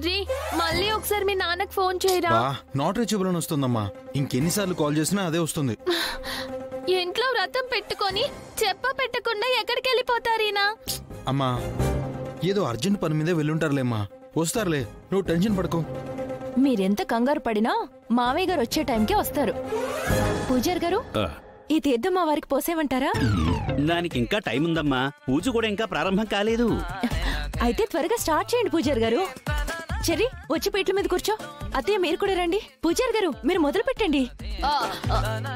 Cherry మళ్ళీ ఒకసారి మీ నాన్నకు ఫోన్ చేయరా. నాట్ రీచబుల్ అని వస్తుందమ్మా. ఇంకెన్నిసార్లు కాల్ చేసినా అదే వస్తుంది. ఇంట్లో వ్రతం పెట్టుకొని పెట్టకుండా ఎక్కడికి వెళ్ళిపోతారీనా? అమ్మా ఏదో అర్జెంట్ పని మీదే వెళ్ళుంటారులేమ్మా. వస్తారులే, నువ్వు టెన్షన్ పడకు. మీరెంత కంగారు పడినా మావయ్య గారు వచ్చే టైంకే వస్తారు. పూజారి గారు, ఈ తీర్థం మా వారికి పోసేమంటారా? దానికి ఇంకా టైం ఉందమ్మా. పూజ కూడా ఇంకా ప్రారంభం కాలేదు. అయితే త్వరగా స్టార్ట్ చేయండి పూజారి గారు. చెర్రీ వచ్చి పీట్ల మీద కూర్చో. అత్తయ్య మీరు కూడా రండి. పూజారి గారు మీరు మొదలు పెట్టండి.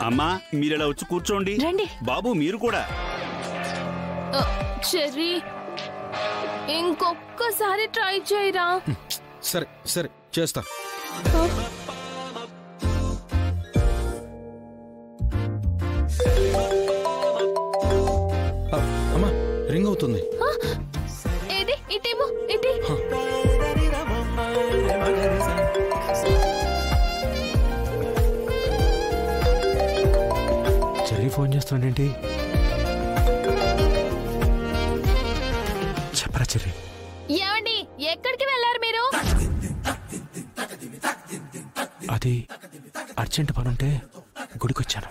అమ్మా మీరిలా వచ్చి కూర్చోండి. రండి బాబు మీరు కూడా. చెర్రీ ఇంకొక్కసారి ట్రై చేయరా. సరే సరే చేస్తా. అమ్మా రింగ్ అవుతుంది. ఏది ఇటేమో ఇటీ. చెర్రీ ఫోన్ చేస్తున్నాడేంటి? చెప్పరా చెర్రీ. ఏమండి ఎక్కడికి వెళ్ళారు మీరు? అది అర్జెంట్ పనుంటే గుడికొచ్చాను.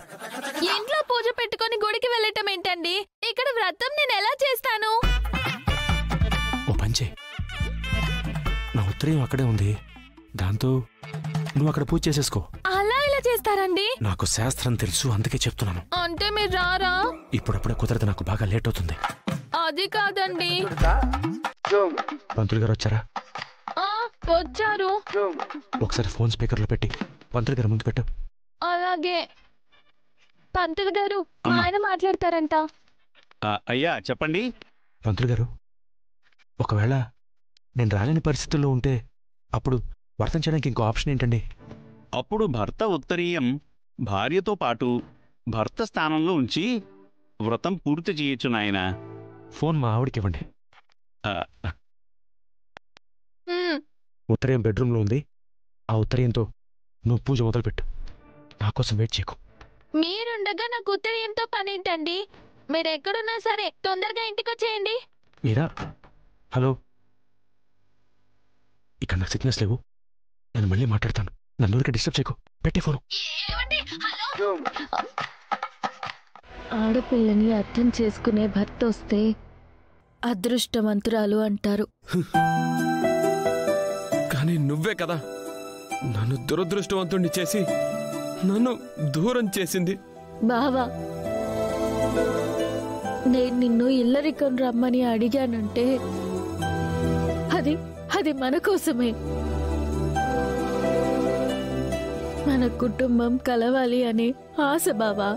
ఇంట్లో పూజ పెట్టుకొని గుడికి వెళ్ళటం ఏంటండి? ఇక్కడ వ్రతం నేను ఎలా చేస్తాను? ఓ పంచే, నా ఉత్తరం అక్కడే ఉంది. దాంతో నువ్వు అక్కడ పూజ చేసేసుకో. అలా ఇలా చేస్తారండి? నాకు శాస్త్రం తెలుసు, అందుకే చెప్తున్నాను. అంటే మీరు రారా? ఇప్పుడప్పుడే కుదరదు, నాకు బాగా లేట్ అవుతుంది. అది కాదండి. పంతులు గారు వచ్చారా? వచ్చారు. ఒకసారి ఫోన్ స్పీకర్ లో పెట్టి పంతులు గారు ముందు పెట్టు. అలాగే. పంతులు గారు ఆయన మాట్లాడతారంట. అయ్యా చెప్పండి. పంతులు గారు, ఒకవేళ నేను రాలేని పరిస్థితుల్లో ఉంటే అప్పుడు వ్రతం చేయడానికి ఇంకో ఆప్షన్ ఏంటండి? అప్పుడు భర్త ఉత్తరీయం భార్యతో పాటు భర్త స్థానంలో ఉంచి వ్రతం పూర్తి చేయొచ్చు నాయన. ఫోన్ మా ఆవిడకి ఇవ్వండి. ఉత్తరీయం బెడ్రూమ్లో ఉంది. ఆ ఉత్తరీయంతో నువ్వు పూజ మొదలుపెట్టు. నా కోసం వెయిట్ చేయకు. మీరుండగా నాకు ఉత్తరీయంతో పని ఏంటండి? మీరు ఎక్కడున్నా సరే తొందరగా ఇంటికి వచ్చేయండి. మీరా? హలో, ఇక్కడ నాకు సిగ్నల్స్ లేవు. నేను మళ్ళీ మాట్లాడతాను. నన్ను ఊరికే డిస్టర్బ్ చేయకు. పెట్టే ఫోను. ఆడపిల్లని అర్థం చేసుకునే భర్త వస్తే అదృష్టవంతురాలు అంటారు. కానీ నువ్వే కదా నన్ను దురదృష్టవంతుణ్ణి చేసి నన్ను దూరం చేసింది. బావా, నేను నిన్ను ఇల్లరికం రమ్మని అడిగానంటే అది మన కోసమే. మన కుటుంబం కలవాలి అనే ఆశ బావా.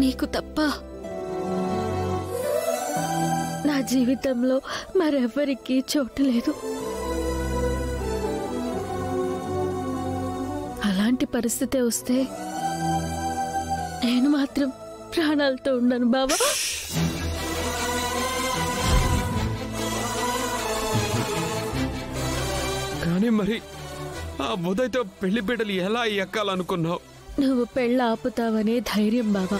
నీకు తప్ప నా జీవితంలో మరెవ్వరికీ చోటు లేదు. అలాంటి పరిస్థితి వస్తే నేను మాత్రం ప్రాణాలతో ఉండను బావా. కానీ మరి ఆ ఉదయ్తో పెళ్లి బిడ్డలు ఎలా ఎక్కాలనుకున్నావు? నువ్వు పెళ్ళ ఆపుతావనే ధైర్యం బావా.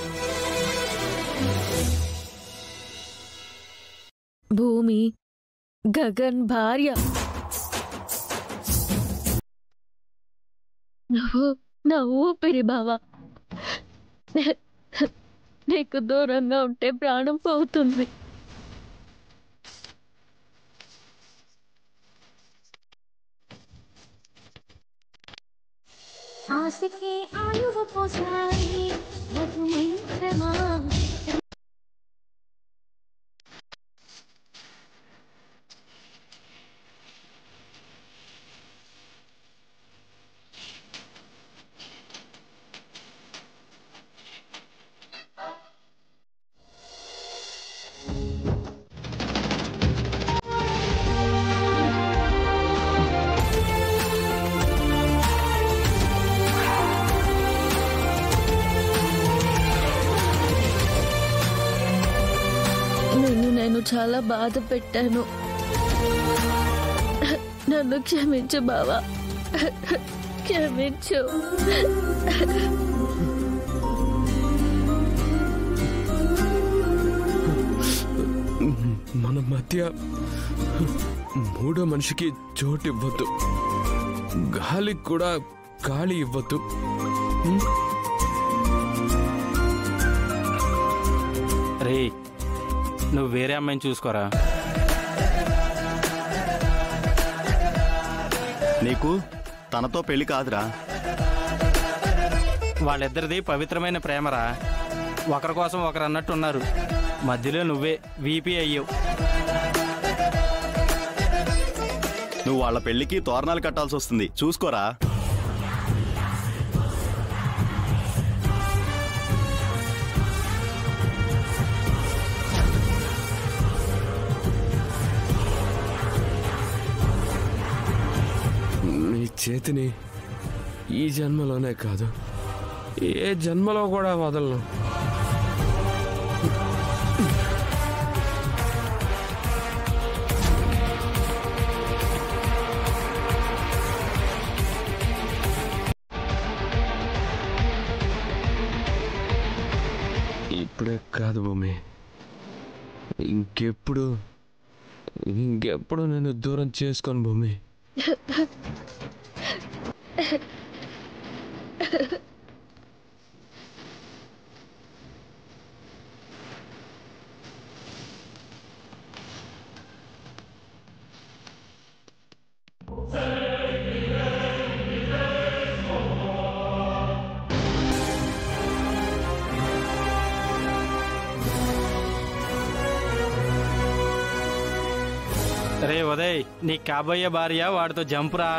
భూమి గగన్ భార్య. నువ్వు నా ఊపిరి బావా. నీకు దూరంగా ఉంటే ప్రాణం పోతుంది. ఆశకి ఆయువు పోసాయి మధుమైత్రమా. నేను చాలా బాధ పెట్టాను. నన్ను క్షమించు బావా, క్షమించు. మనం మధ్య మూడో మనిషికి చోటు ఇవ్వద్దు, గాలికి కూడా గాలి ఇవ్వద్దు. రే, నువ్వు వేరే అమ్మాయిని చూసుకోరా. నీకు తనతో పెళ్లి కాదురా. వాళ్ళిద్దరిది పవిత్రమైన ప్రేమరా. ఒకరి కోసం ఒకరు అన్నట్టున్నారు. మధ్యలో నువ్వే వీపీ అయ్యావు. నువ్వు వాళ్ళ పెళ్లికి తోరణాలు కట్టాల్సి వస్తుంది, చూసుకోరా. నీ చేతిని ఈ జన్మలోనే కాదు, ఏ జన్మలో కూడా వదలను. ఇప్పుడే కాదు భూమి, ఇంకెప్పుడు నేను దూరం చేసుకోను భూమి. రే ఉదయ్, నీ కాబోయే భార్య వాడితో జంపురా.